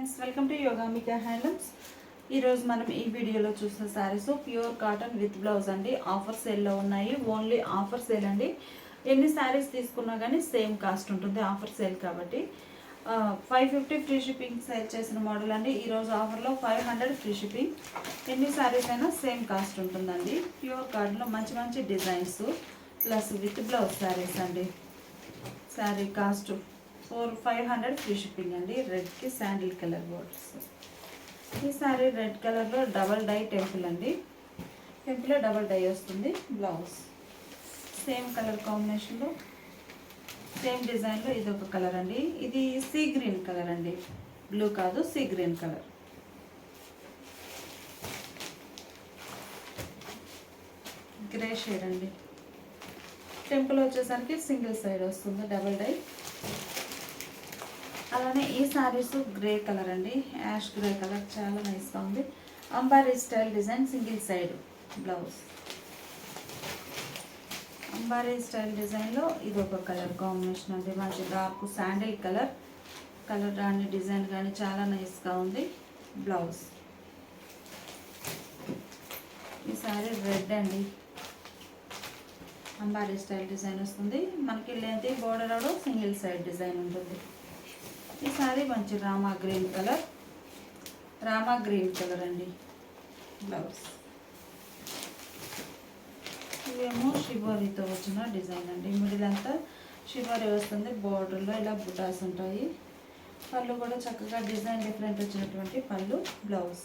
Friends, welcome to Yogamika handlooms. ఈరోజు మనం ఈ వీడియోలో చూసిన saris pure cotton with blouse అండి. ఆఫర్ సేల్లో ఉన్నాయి. ఓన్లీ ఆఫర్ సేల్ అండి. ఎన్ని శారీస్ తీసుకున్నా కానీ సేమ్ కాస్ట్ ఉంటుంది ఆఫర్ సేల్ కాబట్టి. 550 ఫ్రీ షిప్పింగ్ సేల్ చేసిన మోడల్ అండి. ఈరోజు ఆఫర్లో 500 ఫ్రీ షిప్పింగ్. ఎన్ని శారీస్ అయినా సేమ్ కాస్ట్ ఉంటుందండి. ప్యూర్ కాటన్లో మంచి మంచి designs plus with blouse saris అండి. శారీ కాస్ట్ 500 ఫ్రీ షిప్పింగ్ అండి. రెడ్కి శాండిల్ కలర్ బోర్డర్స్. ఈ శారీ రెడ్ కలర్లో డబల్ డై టెంపుల్ అండి. టెంపుల్లో డబల్ డై వస్తుంది. బ్లౌజ్ సేమ్ కలర్ కాంబినేషన్లో సేమ్ డిజైన్లో ఇది ఒక కలర్ అండి. ఇది సీ గ్రీన్ కలర్ అండి, బ్లూ కాదు, sea green colour. Grey shade అండి. టెంపుల్ వచ్చేసరికి సింగిల్ సైడ్ వస్తుంది డబల్ డై. అలానే ఈ శారీస్ గ్రే కలర్ అండి, యాష్ గ్రే కలర్, చాలా నైస్గా ఉంది. అంబారీ style design, single side blouse. అంబారీ స్టైల్ డిజైన్లో ఇది ఒక కలర్ కాంబినేషన్ అండి. మంచి డార్క్ శాండిల్ కలర్ కానీ డిజైన్ కానీ చాలా నైస్గా ఉంది. బ్లౌజ్ ఈ శారీ రెడ్ అండి. అంబారీ స్టైల్ డిజైన్ వస్తుంది. మనకి లెంత్ బోర్డర్ అవడం సింగిల్ సైడ్ డిజైన్ ఉంటుంది. ఈ సారీ మంచి రామా గ్రీన్ కలర్ అండి. బ్లౌజ్ ఇవేమో షిబోరీతో వచ్చిన డిజైన్ అండి. మిడిల్ అంతా షిబోరీ వస్తుంది. బోర్డర్లో ఇలా బుటాస్ ఉంటాయి. పళ్ళు కూడా చక్కగా డిజైన్ డిఫరెంట్ వచ్చినటువంటి పళ్ళు. Blouse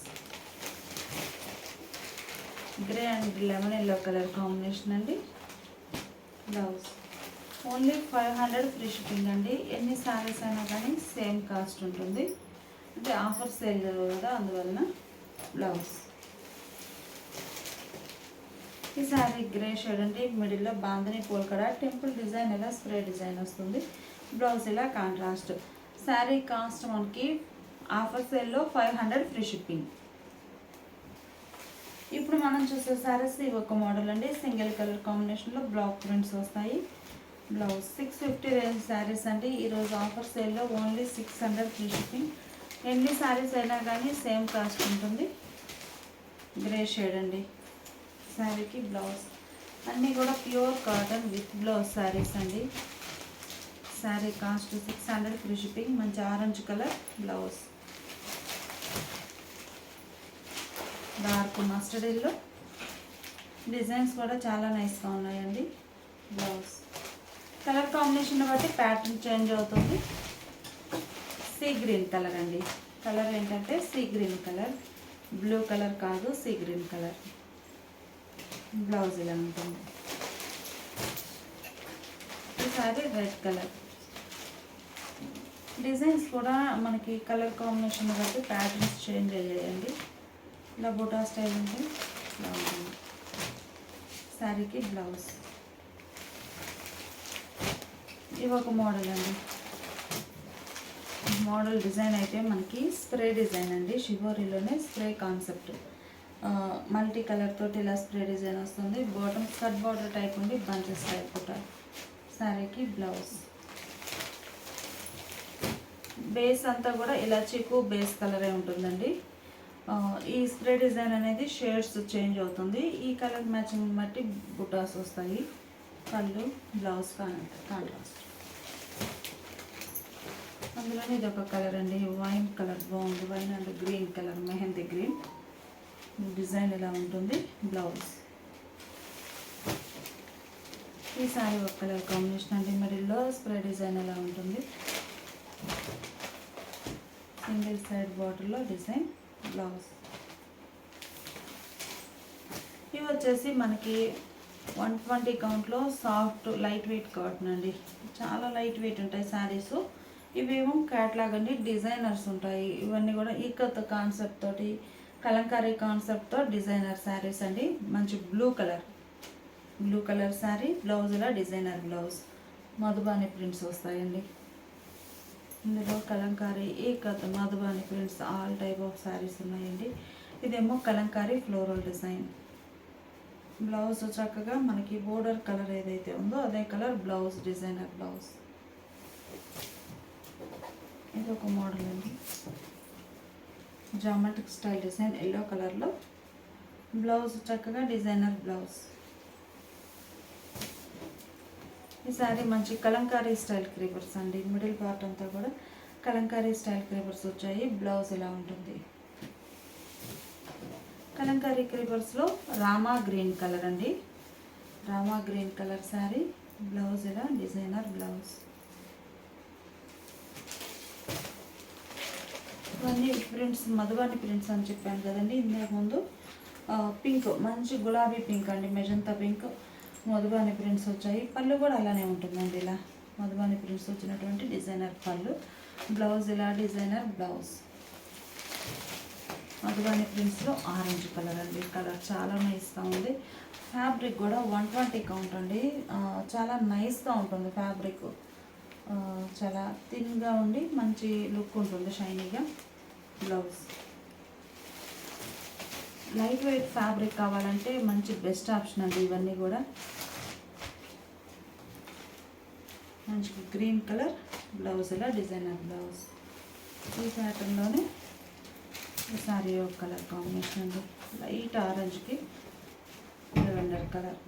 grey and lemon yellow colour combination అండి. బ్లౌజ్ ఓన్లీ 500 ఫ్రీ షిప్పింగ్ అండి. ఎన్ని శారీస్ అయినా కానీ సేమ్ కాస్ట్ ఉంటుంది. అంటే ఆఫర్ సేల్ కదా, అందువలన. బ్లౌజ్ ఈ శారీ గ్రే షేడ్ అండి. మిడిల్లో బాందని పోల్కడ టెంపుల్ డిజైన్ ఇలా స్ప్రే డిజైన్ వస్తుంది. బ్లౌజ్ ఇలా కాంట్రాస్ట్. శారీ కాస్ట్ మనకి ఆఫర్ సేల్లో 500 ఫ్రీ షిప్పింగ్. ఇప్పుడు మనం చూసే శారీస్ ఇవి ఒక మోడల్ అండి. సింగిల్ కలర్ కాంబినేషన్లో బ్లాక్ ప్రింట్స్ వస్తాయి. బ్లౌజ్ 650 రేంజ్ శారీస్ అండి. ఈరోజు ఆఫర్ సేల్లో ఓన్లీ 600 ఫ్రీ షిప్పింగ్. ఎన్ని శారీస్ అయినా కానీ సేమ్ కాస్ట్ ఉంటుంది. గ్రే షేడ్ అండి శారీకి. బ్లౌజ్ అన్నీ కూడా pure cotton with blouse saris అండి. Sari cost 600 free shipping. మంచి orange colour blouse. Dark mustard yellow designs కూడా చాలా నైస్గా ఉన్నాయండి. బ్లౌజ్ కలర్ కాంబినేషన్ బట్టి ప్యాటర్న్ చేంజ్ అవుతుంది. సీ గ్రీన్ కలర్ అండి. కలర్ ఏంటంటే sea green colour, blue colour కాదు, సీ గ్రీన్ కలర్. బ్లౌజ్ ఇలా ఉంటుంది. ఈసారి రెడ్ కలర్. డిజైన్స్ కూడా మనకి కలర్ కాంబినేషన్ బట్టి ప్యాటర్న్స్ చేంజ్ అయ్యాయండి. ఇలా బుటా స్టైల్ ఉంది. ఇలా ఉంటుంది శారీకి. బ్లౌజ్ ఇవి ఒక మోడల్ అండి. మోడల్ డిజైన్ అయితే మనకి స్ప్రే డిజైన్ అండి. షిబోరీలోనే స్ప్రే కాన్సెప్ట్. మల్టీ కలర్ తోటి ఇలా స్ప్రే డిజైన్ వస్తుంది. బాటమ్ స్కర్ట్ బార్డర్ టైప్ ఉండి బంచెస్ టైప్ కుట్టారు. శారీకి బ్లౌజ్. బేస్ అంతా కూడా ఇలా చిక్కు బేస్ కలరే ఉంటుందండి. ఈ స్ప్రే డిజైన్ అనేది షేడ్స్ చేంజ్ అవుతుంది. ఈ కలర్ మ్యాచింగ్ బట్టి బుటాస్ వస్తాయి. పళ్ళు, బ్లౌజ్ కాంట్రాస్ట్. అందులోనే ఇది ఒక కలర్ అండి. వైన్ కలర్ బాగుంది. Wine and green colour, mehndi green design ఇలా ఉంటుంది. బ్లౌజ్ ఈ సారీ ఒక కలర్ కాంబినేషన్ అండి. మిడిల్లో స్ప్రే డిజైన్ ఎలా ఉంటుంది. సింగిల్ సైడ్ బార్డర్లో డిజైన్. బ్లౌజ్ ఇవి వచ్చేసి మనకి 120 కౌంట్లో సాఫ్ట్ లైట్ వెయిట్ కాటన్ అండి. చాలా లైట్ వెయిట్ ఉంటాయి శారీస్. ఇవేమో క్యాట్లాగ్ అండి. డిజైనర్స్ ఉంటాయి. ఇవన్నీ కూడా ఈకత్ కాన్సెప్ట్ తోటి, కలంకారీ కాన్సెప్ట్తో డిజైనర్ శారీస్ అండి. మంచి బ్లూ కలర్ శారీ. బ్లౌజ్ ఇలా డిజైనర్ బ్లౌజ్. మధుబాని ప్రింట్స్ వస్తాయండి. ఇందులో Kalamkari, ఈకత్, Madhubani prints all type of saris ఉన్నాయండి. ఇదేమో కలంకారీ ఫ్లోరల్ డిజైన్. బ్లౌజ్ చక్కగా మనకి బోర్డర్ కలర్ ఏదైతే ఉందో అదే కలర్ బ్లౌజ్, డిజైనర్ బ్లౌజ్. ఇది ఒక మోడల్ అండి. జామెట్రిక్ స్టైల్ డిజైన్ ఎల్లో కలర్లో. బ్లౌజ్ చక్కగా డిజైనర్ బ్లౌజ్. ఈ సారీ మంచి కలంకారీ స్టైల్ క్రీపర్స్ అండి. మిడిల్ పార్ట్ అంతా కూడా కలంకారీ స్టైల్ క్రీపర్స్ వచ్చాయి. బ్లౌజ్ ఇలా ఉంటుంది. కలంకారీ క్రీపర్స్లో రామా గ్రీన్ కలర్ అండి. Rama green colour sari. Blouse ఇలా డిజైనర్ బ్లౌజ్. ఇవన్నీ ప్రింట్స్ మధువాని ప్రింట్స్ అని చెప్పాను కదండి ఇంతకు ముందు. పింక్, మంచి గులాబీ పింక్ అండి, మెజంతా పింక్. మధువాని ప్రింట్స్ వచ్చాయి. పళ్ళు కూడా అలానే ఉంటుందండి. ఇలా మధువాని ప్రింట్స్ వచ్చినటువంటి డిజైనర్ పళ్ళు. బ్లౌజ్ ఇలా designer blouse. Madhuvani ప్రింట్స్లో orange colour అండి. కలర్ చాలా నైస్గా ఉంది. ఫ్యాబ్రిక్ కూడా 120 కౌంట్ అండి. చాలా నైస్గా ఉంటుంది ఫ్యాబ్రిక్. చాలా థిన్గా ఉండి మంచి లుక్ ఉంటుంది, షైనీగా. బ్లౌజ్ లైట్ వెయిట్ ఫ్యాబ్రిక్ కావాలంటే మంచి బెస్ట్ ఆప్షన్ అండి ఇవన్నీ కూడా. మంచి గ్రీన్ కలర్ బ్లౌజ్ ఇలా డిజైనర్ బ్లౌజ్. ఈ ప్యాటర్న్లోనే సారీ ఒక కలర్ కాంబినేషన్ అండి. లైట్ ఆరెంజ్కి లెవెండర్ కలర్.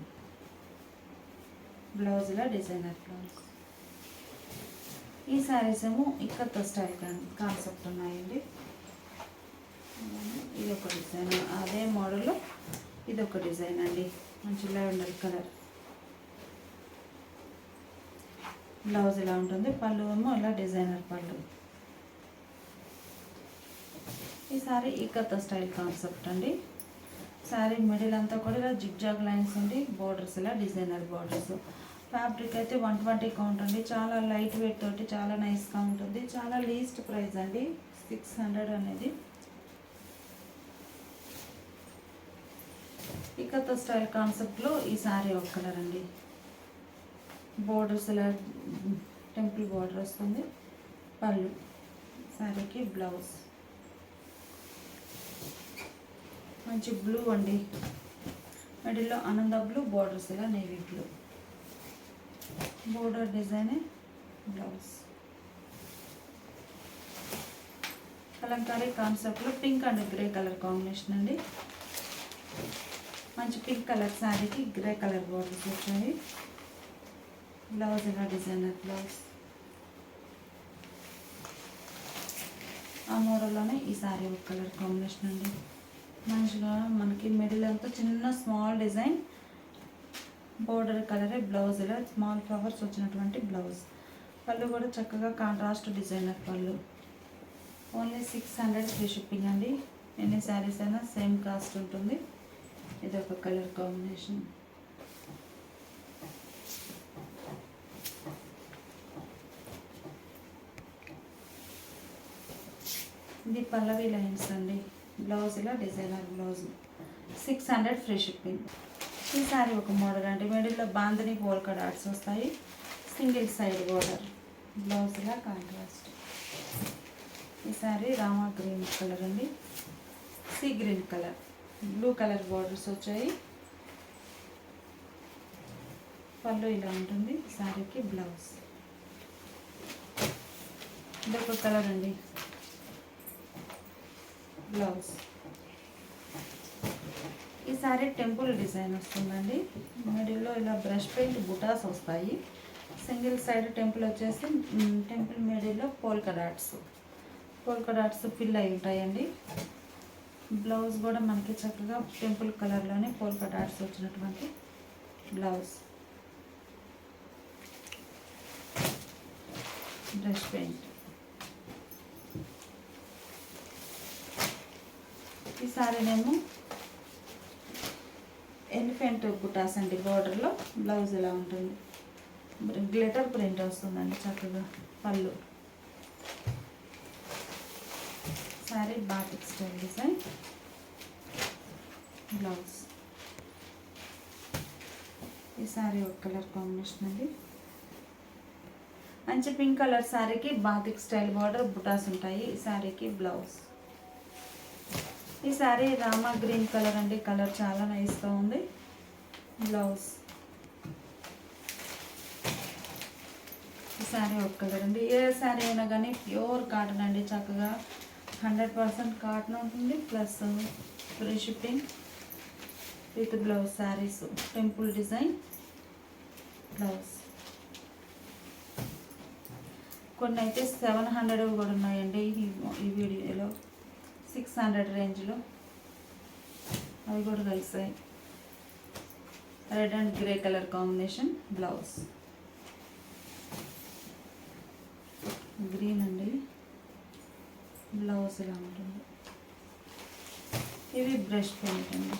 బ్లౌజ్ ఇలా డిజైనర్ బ్లౌజ్. ఈ శారీస్ ఏమో ఇక్కత్ స్టైల్ కాన్సెప్ట్ ఉన్నాయండి. ఇది ఒక డిజైన్, అదే మోడల్లో ఇది ఒక డిజైన్ అండి. మంచి లెవెండర్ కలర్. బ్లౌజ్ ఇలా ఉంటుంది. పళ్ళు ఏమో ఇలా డిజైనర్ పళ్ళు. ఈ సారీ ఇక్కత్ స్టైల్ కాన్సెప్ట్ అండి. శారీ మిడిల్ అంతా కూడా ఇలా జిగ్జాగ్ లైన్స్ ఉండి బోర్డర్స్ ఇలా డిజైనర్ బోర్డర్స్. ఫ్యాబ్రిక్ అయితే 120 కౌంట్ అండి. చాలా లైట్ వెయిట్ తోటి చాలా నైస్గా ఉంటుంది. చాలా లీస్ట్ ప్రైస్ అండి 600 అనేది. ఇక్కత్ స్టైల్ కాన్సెప్ట్లో ఈ శారీ ఒక కలర్ అండి. బోర్డర్స్ ఇలా టెంపుల్ బోర్డర్ వస్తుంది. పళ్ళు, శారీకి బ్లౌజ్. మంచి బ్లూ అండి. మిడిల్లో ఆనంద బ్లూ, బోర్డర్స్ ఇలా navy blue. Border design blouse. Kalamkari కాన్సెప్ట్లో pink and grey colour combination అండి. మంచి పింక్ కలర్ శారీకి గ్రే కలర్ బోర్డర్స్ వచ్చాయి. బ్లౌజ్ ఇలా డిజైనర్ బ్లౌజ్. ఆ మోడల్లోనే ఈ శారీ ఒక కలర్ కాంబినేషన్ అండి. మంచిగా మనకి మిడిల్ అంతా చిన్న స్మాల్ డిజైన్ బోర్డర్ కలరే. బ్లౌజ్ ఇలా స్మాల్ ఫ్లవర్స్ వచ్చినటువంటి బ్లౌజ్. పళ్ళు కూడా చక్కగా కాంట్రాస్ట్ డిజైనర్ పళ్ళు. ఓన్లీ 600 ఫ్రీ షిప్పింగ్ అండి. ఎన్ని శారీస్ అయినా సేమ్ కాస్ట్ ఉంటుంది. ఇది ఒక కలర్ కాంబినేషన్. ఇది పల్లవి లైన్స్ అండి. బ్లౌజ్ ఇలా డిజైనర్ బ్లౌజ్. 600 free shipping. ఈ సారీ ఒక మోడల్ అండి. మిడిల్లో బాందని పోల్కా డాట్స్ వస్తాయి. Single side border. బ్లౌజ్ ఇలా కాంట్రాస్ట్. ఈ సారీ రామా గ్రీన్ కలర్ అండి. See green colour, blue colour borders వచ్చాయి. పళ్ళు ఇలా ఉంటుంది. శారీకి బ్లౌజ్. ఇదొక కలర్ అండి. బ్లౌజ్. ఈ సారీ టెంపుల్ డిజైన్ వస్తుందండి. మిడిల్లో ఇలా బ్రష్ పెయింట్ బుటాస్ వస్తాయి. సింగిల్ సైడ్ టెంపుల్ వచ్చేసి టెంపుల్ మిడిల్లో పోల్కా డాట్స్ ఫిల్ అయి ఉంటాయండి. బ్లౌజ్ కూడా మనకి చక్కగా టెంపుల్ కలర్లోనే పోల్కా డాట్స్ వచ్చినటువంటి బ్లౌజ్. Brush paint. ఈ సారీనేమో ఎలిఫెంట్ బుటాస్ అండి. బోర్డర్లో బ్లౌజ్ ఇలా ఉంటుంది. గ్లిటర్ ప్రింట్ వస్తుందండి చక్కగా. పళ్ళు. Sari batik style design. Blouse. ఈ సారీ ఒక కలర్ కాంబినేషన్ అండి. మంచి పింక్ కలర్ సారీకి బాతిక్ స్టైల్ బార్డర్ బుటాస్ ఉంటాయి. ఈ సారీకి బ్లౌజ్. ఈ సారీ రామా గ్రీన్ కలర్ అండి. కలర్ చాలా నైస్గా ఉంది. బ్లౌజ్. ఈ సారీ ఒక కలర్ అండి. ఏ సారీ అయినా కానీ ప్యూర్ కాటన్ అండి. చక్కగా 100% కాటన్ ఉంటుంది, plus free shipping with blouse. Saris temple design blouse. కొన్ని అయితే 700 కూడా ఉన్నాయండి ఈ వీడియోలో. 600 రేంజ్లో అవి కూడా కలిసాయి. Red and grey colour combination blouse. Green అండి, బ్లౌజ్ ఇలా ఉంటుంది. ఇది బ్రష్ పెయింట్ అండి,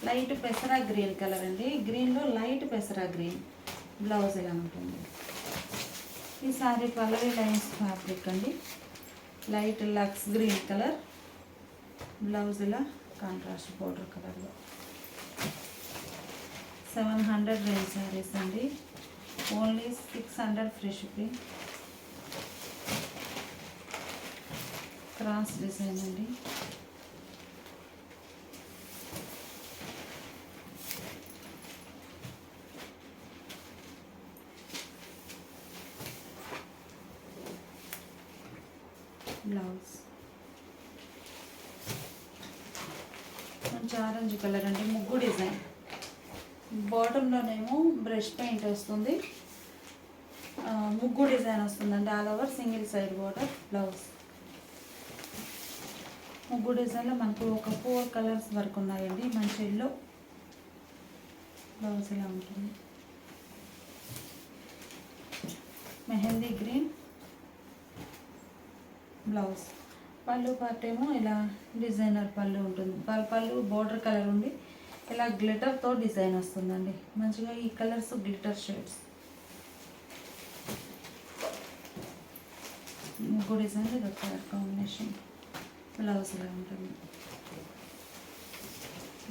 లైట్ పెసరా గ్రీన్ కలర్ అండి. గ్రీన్లో లైట్ పెసరా గ్రీన్. బ్లౌజ్ ఇలా ఉంటుంది. ఈ సారీ పల్లవి లైన్స్ ఫ్యాబ్రిక్ అండి, లైట్ లక్స్ గ్రీన్ కలర్. బ్లౌజ్ ఇలా కాంట్రాస్ట్ బోర్డర్ కలర్లో. 700 రేంజ్ శారీస్ అండి, only 600 free shipping. Cross design అండి. బ్లౌజ్ మంచి ఆరెంజ్ కలర్ అండి, ముగ్గు డిజైన్. బాటంలోనేమో బ్రష్ పెయింట్ వస్తుంది, ముగ్గు డిజైన్ వస్తుందండి. All over single side border. Blouse ముగ్గు డిజైన్లో మనకు ఒక 4 కలర్స్ వరకు ఉన్నాయండి. మంచి ఎల్లో. బ్లౌజ్ ఇలా ఉంటుంది. Mehndi green blouse. పళ్ళు పార్ట్ ఏమో ఇలా డిజైనర్ పళ్ళు ఉంటుంది. పళ్ళు బోర్డర్ కలర్ ఉండి ఇలా గ్లిటర్తో డిజైన్ వస్తుందండి. మంచిగా ఈ కలర్స్ గ్లిటర్ షేడ్స్. ముగ్గు డిజైన్ ఇది ఒక కలర్ కాంబినేషన్. బ్లౌజ్ ఇలా ఉంటుంది.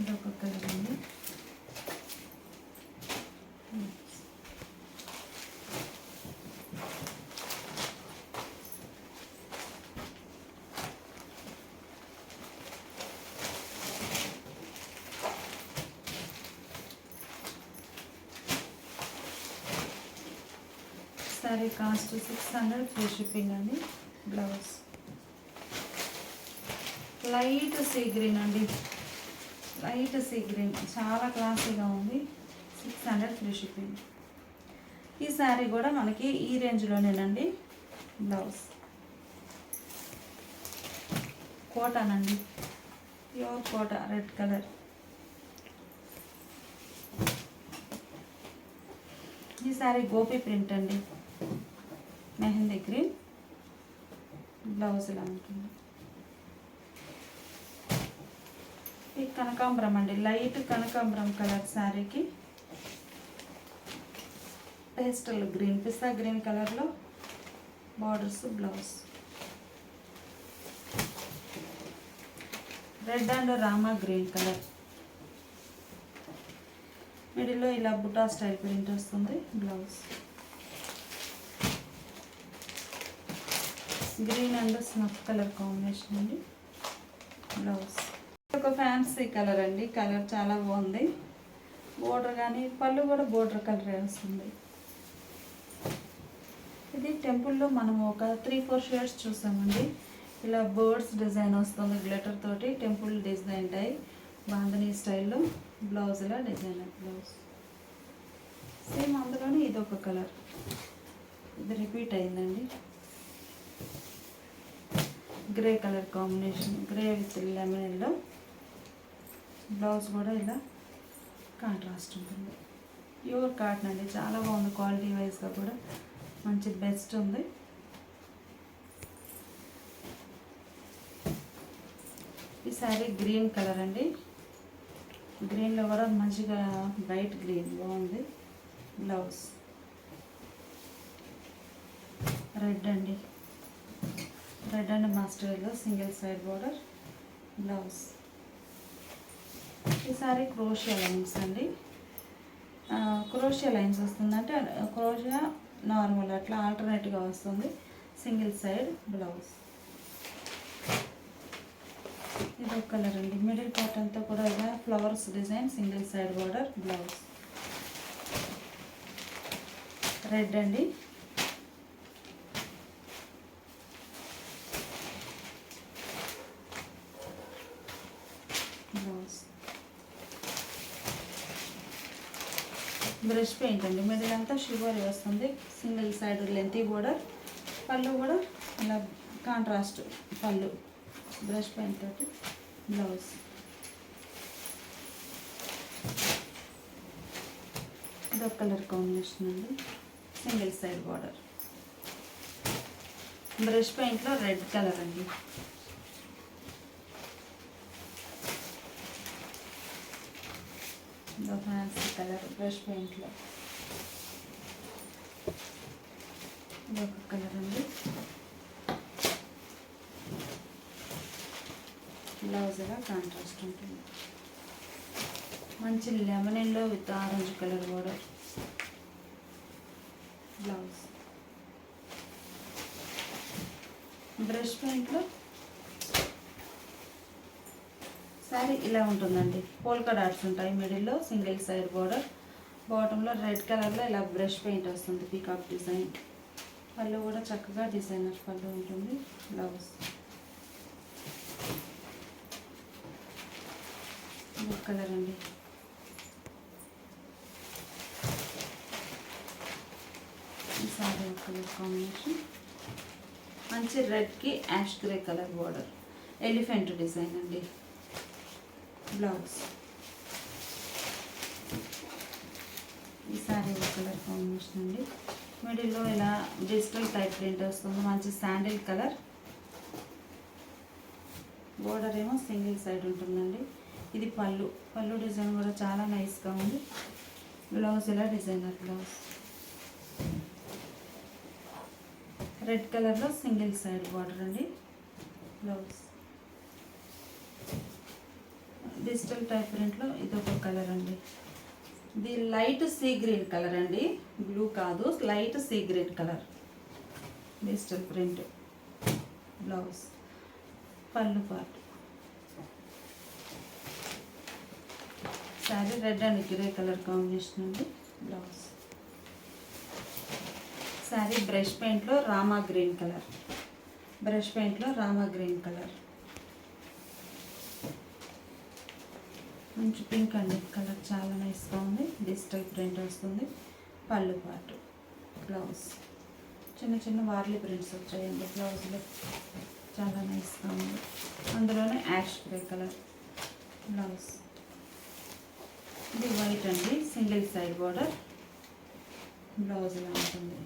ఇదొక కలర్ ఉంది. సారీ కాస్ట్ 600 ఫ్రీ షిప్పింగ్ అండి. బ్లౌజ్ లైట్ సీ గ్రీన్ అండి, లైట్ సీ గ్రీన్ చాలా క్లాసీగా ఉంది. 600 ఫ్రీ షిప్పింగ్. ఈ శారీ కూడా మనకి ఈ రేంజ్లోనేనండి. బ్లౌజ్ కోటానండి, ప్యూర్ కోటా రెడ్ కలర్. ఈ శారీ గోపి ప్రింట్ అండి, మెహందీ గ్రీన్. బ్లౌజ్ ఇలా ఉంటుంది. ఈ కనకాంబరం అండి, లైట్ కనకాంబరం కలర్ శారీకి పేస్టల్ గ్రీన్, పిస్తా గ్రీన్ కలర్లో borders. Blouse red and Rama green colour. మిడిల్లో ఇలా బుటా స్టైల్ ప్రింట్ వస్తుంది. Blouse green and snuff colour combination అండి. బ్లౌజ్ ఒక ఫ్యాన్సీ కలర్ అండి, కలర్ చాలా బాగుంది. బోర్డర్ కానీ పళ్ళు కూడా బోర్డర్ కలరే వస్తుంది. ఇది టెంపుల్లో మనం ఒక 3-4 షేడ్స్ చూసామండి. ఇలా బర్డ్స్ డిజైన్ వస్తుంది గ్లిటర్ తోటి, టెంపుల్ డిజైన్ టై బాంధనీ స్టైల్లో. బ్లౌజ్ ఇలా డిజైనర్ బ్లౌజ్. సేమ్ అందులోనే ఇదొక కలర్, ఇది రిపీట్ అయిందండి. Grey colour combination, grey with lemon yellow. Blouse కూడా ఇలా కాంట్రాస్ట్ ఉంటుంది. ప్యూర్ కాటన్ అండి, చాలా బాగుంది. క్వాలిటీ వైజ్గా కూడా మంచి బెస్ట్ ఉంది. ఈ శారీ గ్రీన్ కలర్ అండి, గ్రీన్లో కూడా మంచిగా బ్రైట్ గ్రీన్ బాగుంది. బ్లౌజ్ రెడ్ అండి, రెడ్ అండ్ మస్టర్డ్లో సింగిల్ సైడ్ బార్డర్. బ్లౌజ్ ఈ సారీ క్రోషియా లైన్స్ అండి. క్రోషియా లైన్స్ వస్తుందంటే క్రోషియా నార్మల్ అట్లా ఆల్టర్నేట్గా వస్తుంది. Single side blouse. ఇది ఒక కలర్ అండి, మిడిల్ పార్ట్ అంతా కూడా ఇలా flowers design, single side border. Blouse red అండి. బ్రష్ పెయింట్ అండి. మిడిల్ అంతా షివర్ వస్తుంది, సింగిల్ సైడ్ లెంతీ బోర్డర్. పళ్ళు కూడా ఇలా కాంట్రాస్ట్ పళ్ళు, బ్రష్ పెయింట్ తోటి బ్లౌజ్. ఇదొక కలర్ కాంబినేషన్ అండి, సింగిల్ సైడ్ బోర్డర్. బ్రష్ పెయింట్లో రెడ్ కలర్ అండి. ఇదో ఫ్యాన్సీ కలర్ బ్రష్ పెయింట్లో. ఇదొక కలర్ అండి. బ్లౌజ్ ఇలా కాంట్రాస్ట్ ఉంటుంది. మంచి lemon yellow with orange colour border blouse. Brush పెయింట్లో శారీ ఇలా ఉంటుందండి. పోల్కా డాట్స్ ఉంటాయి మిడిల్లో, సింగిల్ సైడ్ బోర్డర్. బాటంలో రెడ్ కలర్లో ఇలా బ్రష్ పెయింట్ వస్తుంది, పీకాక్ డిజైన్. పళ్ళు కూడా చక్కగా డిజైనర్ పళ్ళు ఉంటుంది. బ్లౌజ్ కలర్ అండి. ఈ సారీ కలర్ కాంబినేషన్ మంచి రెడ్కి ash grey colour border, elephant design అండి. బ్లౌజ్ ఈ సారీ కలర్ కాంబినేషన్ అండి. మిడిల్లో ఇలా డిజిటల్ టైప్ ప్రింట్ వస్తుంది, మంచి శాండిల్ కలర్. బోర్డర్ ఏమో సింగిల్ సైడ్ ఉంటుందండి. ఇది పళ్ళు, పళ్ళు డిజైన్ కూడా చాలా నైస్గా ఉంది. బ్లౌజ్ ఇలా డిజైనర్ బ్లౌజ్, రెడ్ కలర్లో సింగిల్ సైడ్ బార్డర్ అండి. బ్లౌజ్ డిజిటల్ టైప్ ప్రింట్లో ఇదొక కలర్ అండి. ఇది లైట్ సీ గ్రీన్ కలర్ అండి, బ్లూ కాదు, light sea green colour digital print. Blouse పళ్ళు part. Sari red and grey colour combination అండి. బ్లౌజ్ శారీ బ్రష్ పెయింట్లో రామా గ్రీన్ కలర్, బ్రష్ పెయింట్లో రామా గ్రీన్ కలర్. మంచి పింక్ అండి కలర్, చాలా నైస్గా ఉంది. డిజిటల్ ప్రింట్ వస్తుంది. పళ్ళు పాటు. బ్లౌజ్ చిన్న చిన్న వార్లీ ప్రింట్స్ వచ్చాయండి బ్లౌజ్లో, చాలా నైస్గా ఉంది. అందులోనే యాష్ గ్రే కలర్ బ్లౌజ్. ఇది వైట్ అండి, సింగిల్ సైడ్ బార్డర్. బ్లౌజ్ ఇలా ఉంటుంది.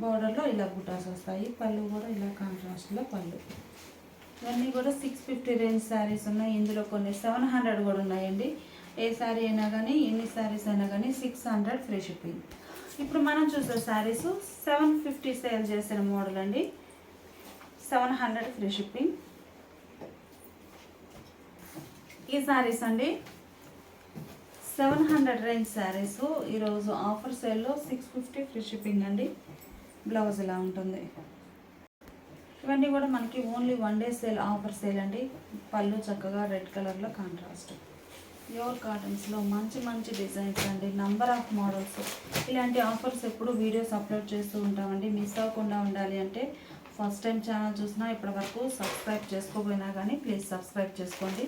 బార్డర్లో ఇలా బుటాస్ వస్తాయి. పళ్ళు కూడా ఇలా కాంట్రాస్ట్లో పళ్ళు. ఇవన్నీ కూడా 650 రేంజ్ శారీస్ ఉన్నాయి. ఇందులో కొన్ని 700 కూడా ఉన్నాయండి. ఏ శారీ అయినా కానీ, ఎన్ని శారీస్ అయినా కానీ 600 ఫ్రీ షిప్పింగ్. ఇప్పుడు మనం చూసే శారీస్ 750 సేల్ చేసిన మోడల్ అండి, 700 ఫ్రీ షిప్పింగ్. ఈ శారీస్ అండి 700 రేంజ్ శారీస్ ఈరోజు ఆఫర్ సేల్లో 650 ఫ్రీ షిప్పింగ్ అండి. బ్లౌజ్ ఇలా ఉంటుంది. ఇవన్నీ కూడా మనకి only 1 day sale, offer sale అండి. పళ్ళు చక్కగా రెడ్ కలర్లో కాంట్రాస్ట్. ప్యూర్ కాటన్స్లో మంచి మంచి డిజైన్స్ అండి, నంబర్ ఆఫ్ మోడల్స్. ఇలాంటి ఆఫర్స్ ఎప్పుడు వీడియోస్ అప్లోడ్ చేస్తూ ఉంటామండి. మిస్ అవ్వకుండా ఉండాలి అంటే ఫస్ట్ టైం ఛానల్ చూసినా ఇప్పటి వరకు సబ్స్క్రైబ్ చేసుకోపోయినా కానీ ప్లీజ్ సబ్స్క్రైబ్ చేసుకోండి.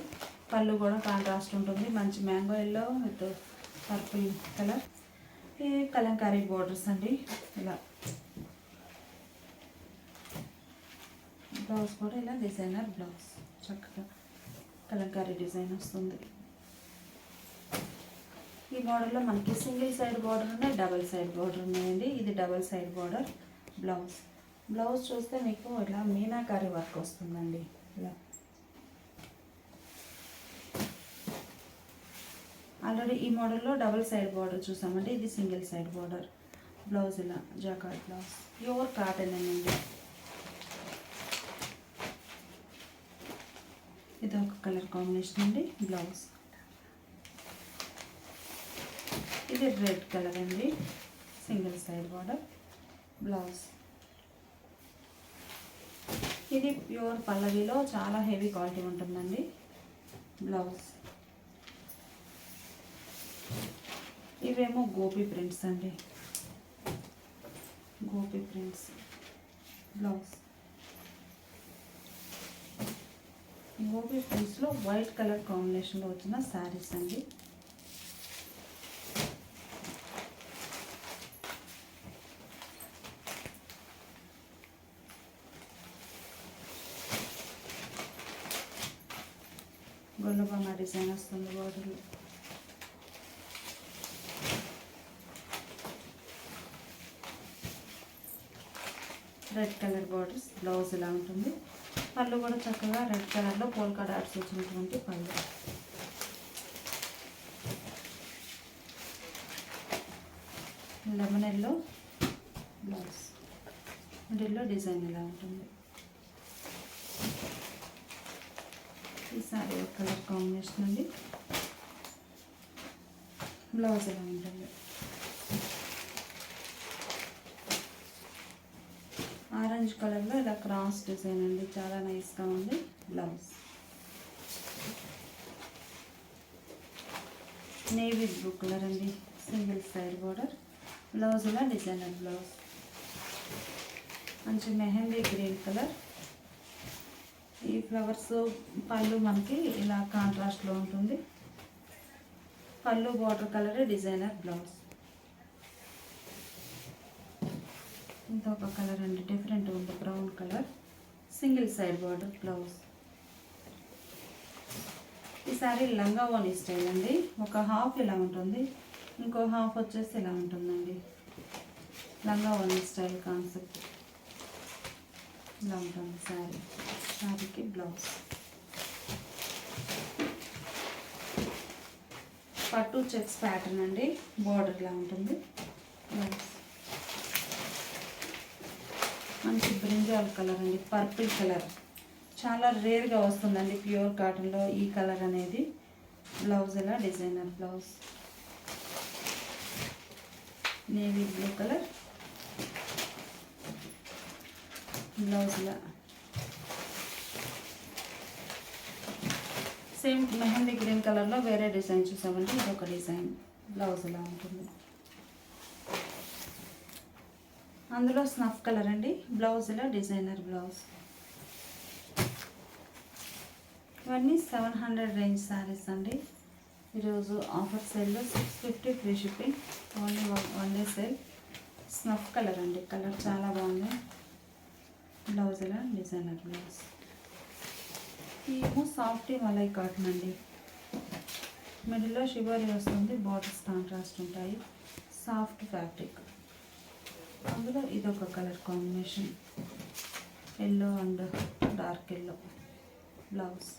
పళ్ళు కూడా కాంట్రాస్ట్ ఉంటుంది, మంచి mango yellow with purple colour. ఇది కలంకారీ బోర్డర్స్ అండి. ఇలా బ్లౌజ్ కూడా ఇలా డిజైనర్ బ్లౌజ్, చక్కగా కలంకారీ డిజైన్ వస్తుంది. ఈ మోడల్లో మనకి సింగిల్ సైడ్ బార్డర్ ఉన్నాయి, డబల్ సైడ్ బార్డర్ ఉన్నాయండి. ఇది double side border. Blouse blouse చూస్తే మీకు ఇలా మీనాకారీ వర్క్ వస్తుందండి. ఇలా ఆల్రెడీ ఈ మోడల్లో డబల్ సైడ్ బార్డర్ చూసామండి. ఇది సింగిల్ సైడ్ బార్డర్. బ్లౌజ్ ఇలా జాకార్డ్ బ్లౌజ్, ప్యూర్ కాటన్ అండి. ఇది ఒక కలర్ కాంబినేషన్ అండి. బ్లౌజ్ ఇది రెడ్ కలర్ అండి, సింగిల్ సైడ్ బార్డర్. బ్లౌజ్ ఇది ప్యూర్ పల్లవిలో చాలా హెవీ క్వాలిటీ ఉంటుందండి. బ్లౌజ్ ఇవేమో గోపి ప్రింట్స్ అండి, గోపి ప్రింట్స్. బ్లౌజ్ గోపి ప్రింట్స్లో వైట్ కలర్ కాంబినేషన్లో వచ్చిన శారీస్ అండి. గొల్లబొమ్మ డిజైన్ వస్తుంది బార్డర్లో. రెడ్ కలర్ బార్డర్స్, బ్లౌజ్ ఇలా ఉంటుంది. పళ్ళు కూడా చక్కగా రెడ్ కలర్లో పోల్కా డాట్స్ వచ్చినటువంటి పళ్ళు. లెమన్ ఎల్లో బ్లౌజ్, మిడిల్లో డిజైన్ ఇలా ఉంటుంది. ఈ సారీ ఒక కలర్ కాంబినేషన్ అండి. బ్లౌజ్ ఇలా ఉంటుంది. ఆరెంజ్ కలర్లో ఇలా క్రాస్ డిజైన్ అండి, చాలా నైస్గా ఉంది. బ్లౌజ్ నేవీ బ్లూ కలర్ అండి, సింగిల్ సైడ్ బోర్డర్. బ్లౌజ్ ఇలా డిజైనర్ బ్లౌజ్. మంచి మెహందీ గ్రీన్ కలర్. ఈ ఫ్లవర్స్ పళ్ళు మనకి ఇలా కాంట్రాస్ట్లో ఉంటుంది. పళ్ళు బార్డర్ కలర్, డిజైనర్ బ్లౌజ్. ఇంకొక కలర్ అండి, డిఫరెంట్ ఉంది, brown colour, single side border. Blouse. ఈ సారీ లంగా ఓని స్టైల్ అండి. ఒక హాఫ్ ఇలా ఉంటుంది, ఇంకో హాఫ్ వచ్చేసి ఇలా ఉంటుందండి. లంగా ఓని స్టైల్ కాన్సెప్ట్ ఇలా ఉంటుంది సారీ. సారీకి బ్లౌజ్. పట్టు చెక్స్ ప్యాటర్న్ అండి, బార్డర్ ఇలా ఉంటుంది. బ్లౌజ్ మంచి బ్రింజాల్ కలర్ అండి, పర్పుల్ కలర్. చాలా రేర్గా వస్తుందండి ప్యూర్ కాటన్లో ఈ కలర్ అనేది. బ్లౌజ్ ఇలా designer blouse. Navy blue colour blouse ఇలా. సేమ్ మెహందీ గ్రీన్ కలర్లో వేరే డిజైన్ చూసామండి, ఇదొక డిజైన్. బ్లౌజ్ ఇలా ఉంటుంది. అందులో స్నఫ్ కలర్ అండి, బ్లౌజ్ ఇలా డిజైనర్ బ్లౌజ్. ఇవన్నీ 700 రేంజ్ శారీస్ అండి. ఈరోజు ఆఫర్ సేల్లో 650 free shipping, only one day sale. Snuff colour అండి, కలర్ చాలా బాగుంది. బ్లౌజ్ ఇలా డిజైనర్ బ్లౌజ్. ఏమో సాఫ్ట్ మలై కాటన్ అండి, మిడిల్లో షిబోరి వస్తుంది, బార్డర్స్ కాంట్రాస్ట్ ఉంటాయి. Soft fabric. అందులో ఇదొక colour combination, yellow and dark yellow. Blouse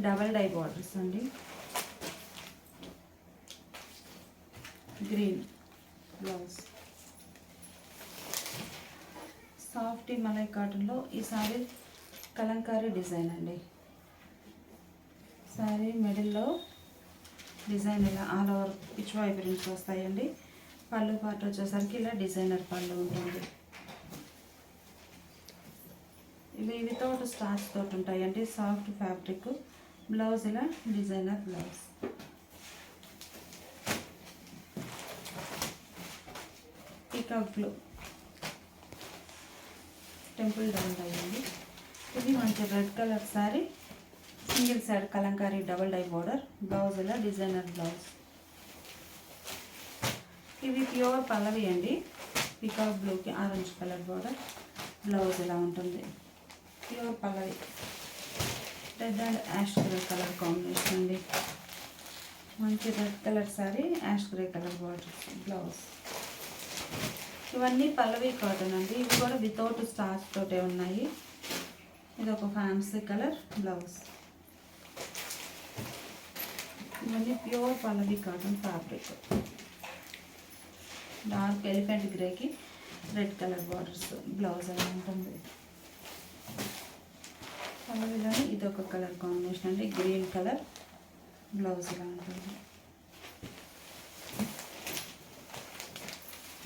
double dye borders అండి, గ్రీన్. బ్లౌజ్ సాఫ్ట్ మలై కాటన్లో ఈ సారీ కలంకారీ డిజైన్ అండి. సారీ మిడిల్లో డిజైన్ ఇలా all over pichwai prints వస్తాయండి. పళ్ళు పార్ట్ వచ్చేసరికి ఇలా డిజైనర్ పళ్ళు ఉంటుంది. ఇవి వితౌట్ స్టార్చ్ తోటి ఉంటాయండి, సాఫ్ట్ ఫ్యాబ్రిక్. బ్లౌజ్ ఇలా designer blouse. Peacock blue temple down అయ్యింది. ఇది మంచి red colour saree, single side kalamkari double dye border. Blouse ఇలా డిజైనర్ బ్లౌజ్. ఇవి ప్యూర్ పల్లవి అండి, పీకాక్ బ్లూకి ఆరెంజ్ కలర్ బోర్డర్. బ్లౌజ్ ఇలా ఉంటుంది, pure Pallavi. Red and ash grey colour combination అండి. మంచి red colour saree, ash grey colour border. Blouse. ఇవన్నీ పల్లవి కాటన్ అండి, ఇవి కూడా వితౌట్ స్టార్చ్ తోటే ఉన్నాయి. ఇది ఒక ఫ్యాన్సీ కలర్. బ్లౌజ్. ఇవన్నీ pure Pallavi cotton fabric. Dark elephant గ్రేకి రెడ్ కలర్ బార్డర్స్. బ్లౌజ్ అలా ఉంటుంది. పల్లవిలోని ఇది ఒక కలర్ కాంబినేషన్ అండి, గ్రీన్ కలర్. బ్లౌజ్ ఇలా ఉంటుంది.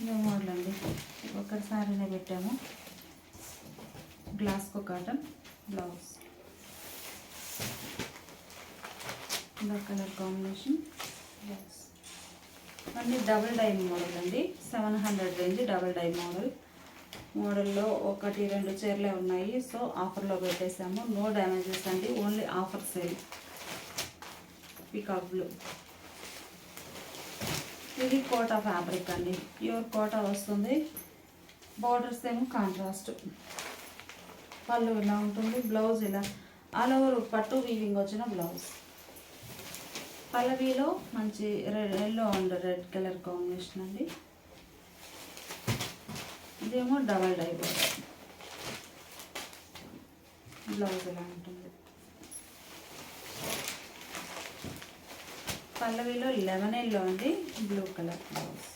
ఇదో మోడల్ అండి, ఒక్కసారినే పెట్టాము. Glasgow cotton. బ్లౌజ్ ఇదో కలర్ కాంబినేషన్. బ్లౌజ్. అన్నీ డబుల్ డై మోడల్ అండి, 700 రేంజ్ డబుల్ డై మోడల్. మోడల్లో 1-2 చీరలే ఉన్నాయి, సో ఆఫర్లో పెట్టేసాము. నో డ్యామేజెస్ అండి, only offer sale. Peacock blue. ఇది కోటా ఫ్యాబ్రిక్ అండి, ప్యూర్ కోటా వస్తుంది. బోర్డర్స్ ఏమో కాంట్రాస్ట్. పళ్ళు ఇలా ఉంటుంది. బ్లౌజ్ ఇలా ఆల్ ఓవర్ పట్టు వీవింగ్ వచ్చిన బ్లౌజ్. పల్లవిలో మంచి yellow and red colour combination అండి. ఇదేమో డబల్ డై బోర్డర్. బ్లౌజ్ ఎలా ఉంటుంది. పల్లవిలో లెమన్ ఎల్లో అండి, blue colour blouse.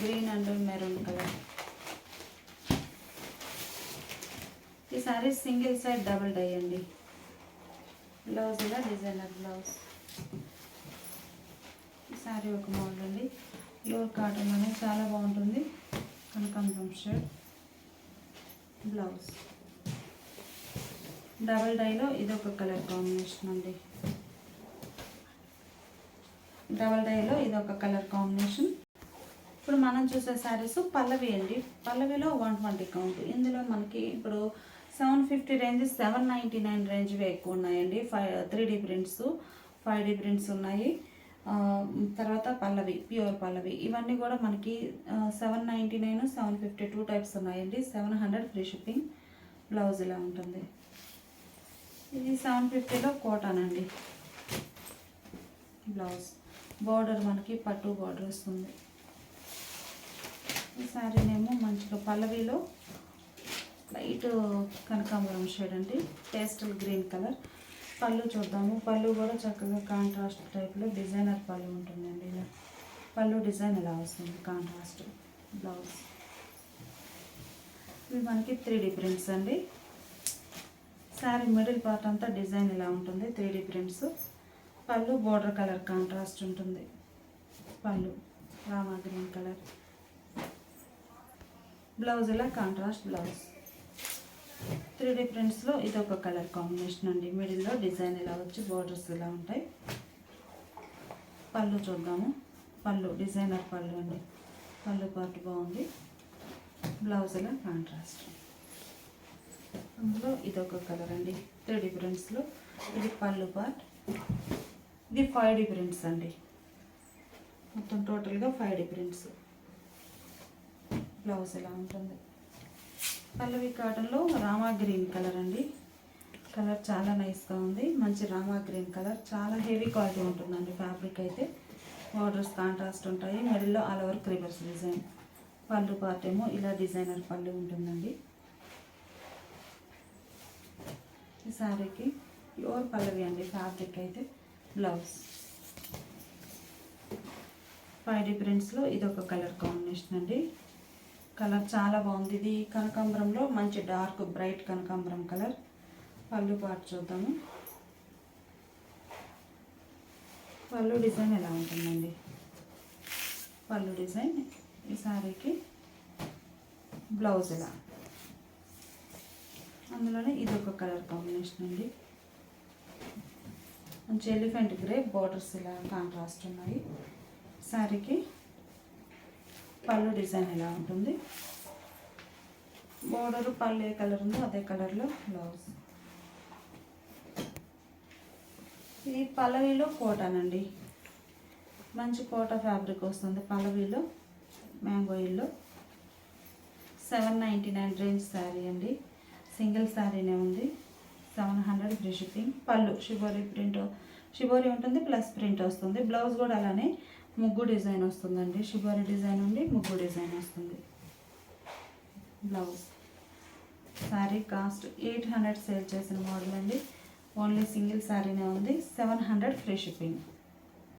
Green and maroon colour. ఈ sari single side double dye అండి. బ్లౌజ్ ఇలా డిజైనర్ బ్లౌజ్. ఈ సారీ ఒక మోడల్ అండి. ప్యూర్ కాటన్ అనేది చాలా బాగుంటుంది. కనకాంబరం షేడ్ బ్లౌజ్. డబల్ డైలో ఇదొక కలర్ కాంబినేషన్ అండి. డబల్ డైలో ఇదొక కలర్ కాంబినేషన్. ఇప్పుడు మనం చూసే శారీస్ పల్లవి అండి. పల్లవిలో 120 కౌంట్. ఇందులో మనకి ఇప్పుడు 750 రేంజ్, 799 రేంజ్వి ఎక్కువ ఉన్నాయండి. 3D ప్రింట్స్, 5D ప్రింట్స్ ఉన్నాయి. తర్వాత పల్లవి, ప్యూర్ పల్లవి ఇవన్నీ కూడా మనకి 799, 750 2 టైప్స్ ఉన్నాయండి. 700 ఫ్రీ షిప్పింగ్. బ్లౌజ్ ఇలా ఉంటుంది. ఇది 750లో కాటన్ అండి. బ్లౌజ్ బార్డర్ మనకి పట్టు బార్డర్ వస్తుంది. ఈ శారీనేమో మంచిగా పల్లవిలో లైట్ కనకాంబరం షేడ్ అండి, పేస్టల్ గ్రీన్ కలర్. పళ్ళు చూద్దాము. పళ్ళు కూడా చక్కగా కాంట్రాస్ట్ టైప్లో డిజైనర్ పళ్ళు ఉంటుందండి. ఇలా పళ్ళు డిజైన్ ఇలా వస్తుంది, కాంట్రాస్ట్. బ్లౌజ్ ఇవి మనకి 3D ప్రింట్స్ అండి. శారీ మిడిల్ పార్ట్ అంతా డిజైన్ ఇలా ఉంటుంది, 3D ప్రింట్స్. పళ్ళు బోర్డర్ కలర్ కాంట్రాస్ట్ ఉంటుంది. పళ్ళు రామా గ్రీన్ కలర్. బ్లౌజ్ ఇలా కాంట్రాస్ట్ బ్లౌజ్. 3D ప్రింట్స్లో ఇదొక కలర్ కాంబినేషన్ అండి. మిడిల్లో డిజైన్ ఇలా వచ్చి బోర్డర్స్ ఇలా ఉంటాయి. పళ్ళు చూద్దాము. పళ్ళు డిజైనర్ పళ్ళు అండి. పళ్ళు పార్ట్ బాగుంది. బ్లౌజ్ ఇలా కాంట్రాస్ట్. అందులో ఇదొక కలర్ అండి. 3D ప్రింట్స్లో ఇది పళ్ళు పార్ట్. ఇది 5D ప్రింట్స్ అండి. మొత్తం టోటల్గా 5D ప్రింట్స్. బ్లౌజ్ ఇలా ఉంటుంది. పల్లవి కాటన్లో రామా గ్రీన్ కలర్ అండి. కలర్ చాలా నైస్గా ఉంది. మంచి రామా గ్రీన్ కలర్. చాలా హెవీ క్వాలిటీ ఉంటుందండి ఫ్యాబ్రిక్ అయితే. బార్డర్స్ కాంట్రాస్ట్ ఉంటాయి. మిడిల్లో ఆల్ ఓవర్ క్రీపర్స్ డిజైన్. పళ్ళు పార్ట్ ఏమో ఇలా డిజైనర్ పళ్ళు ఉంటుందండి. ఈ శారీకి ప్యూర్ పల్లవి అండి ఫ్యాబ్రిక్ అయితే. బ్లౌజ్ 5D ప్రింట్స్లో ఇదొక కలర్ కాంబినేషన్ అండి. కలర్ చాలా బాగుంది. ఇది కనకాంబరంలో మంచి డార్క్ బ్రైట్ కనకాంబరం కలర్. పళ్ళు పార్ట్ చూద్దాము. పళ్ళు డిజైన్ ఎలా ఉంటుందండి. పళ్ళు డిజైన్. ఈ శారీకి బ్లౌజ్ ఇలా. అందులోనే ఇదొక కలర్ కాంబినేషన్ అండి. మంచి ఎలిఫెంట్ గ్రే బోర్డర్స్ ఇలా కాంట్రాస్ట్ ఉన్నాయి. శారీకి పళ్ళు డిజైన్ ఎలా ఉంటుంది. బోర్డర్ పళ్ళు ఏ కలర్ ఉందో అదే కలర్లో బ్లౌజ్. ఇది పల్లవిలో కాటన్ అండి. మంచి కోట ఫ్యాబ్రిక్ వస్తుంది పల్లవిలో. Mango yellow. 799 రేంజ్ శారీ అండి. సింగిల్ శారీనే ఉంది. 700 ఫ్రీ షిప్పింగ్. పళ్ళు షిబోరి ప్రింట్, షిబోరి ఉంటుంది ప్లస్ ప్రింట్ వస్తుంది. బ్లౌజ్ కూడా అలానే ముగ్గు డిజైన్ వస్తుందండి. షిబోరి డిజైన్ ఉండి ముగ్గు డిజైన్ వస్తుంది. బ్లౌజ్. శారీ కాస్ట్ 800 సేల్ చేసిన మోడల్ అండి. ఓన్లీ సింగిల్ శారీనే ఉంది. 700 ఫ్రీ షిప్పింగ్.